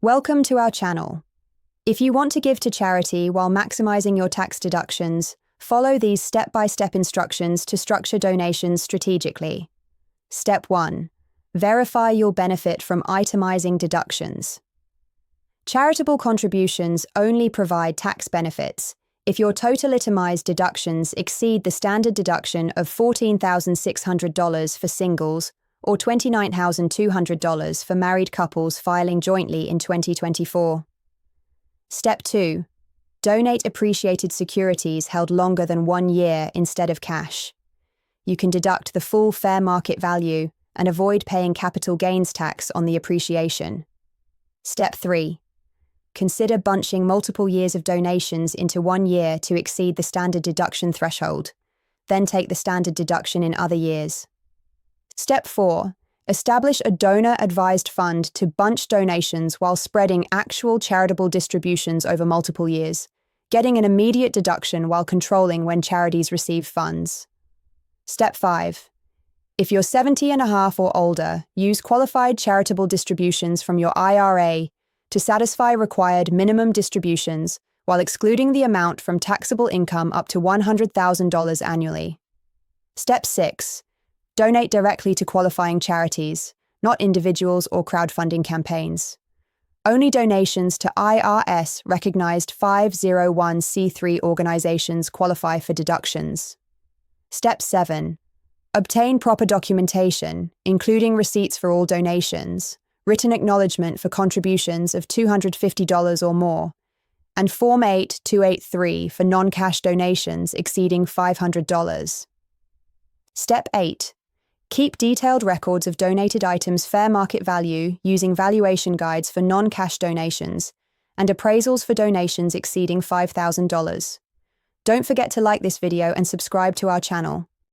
Welcome to our channel. If you want to give to charity while maximizing your tax deductions, follow these step-by-step instructions to structure donations strategically. Step 1. Verify you'll benefit from itemizing deductions. Charitable contributions only provide tax benefits if your total itemized deductions exceed the standard deduction of $14,600 for singles or $29,200 for married couples filing jointly in 2024. Step 2. Donate appreciated securities held longer than 1 year instead of cash. You can deduct the full fair market value and avoid paying capital gains tax on the appreciation. Step 3. Consider bunching multiple years of donations into 1 year to exceed the standard deduction threshold. Then take the standard deduction in other years. Step 4. Establish a donor-advised fund to bunch donations while spreading actual charitable distributions over multiple years, getting an immediate deduction while controlling when charities receive funds. Step 5. If you're 70 and a half or older, use qualified charitable distributions from your IRA to satisfy required minimum distributions while excluding the amount from taxable income up to $100,000 annually. Step 6. Donate directly to qualifying charities, not individuals or crowdfunding campaigns. Only donations to IRS-recognized 501c3 organizations qualify for deductions. Step 7. Obtain proper documentation, including receipts for all donations, written acknowledgement for contributions of $250 or more, and Form 8283 for non-cash donations exceeding $500. Step 8. Keep detailed records of donated items' fair market value using valuation guides for non-cash donations and appraisals for donations exceeding $5,000. Don't forget to like this video and subscribe to our channel.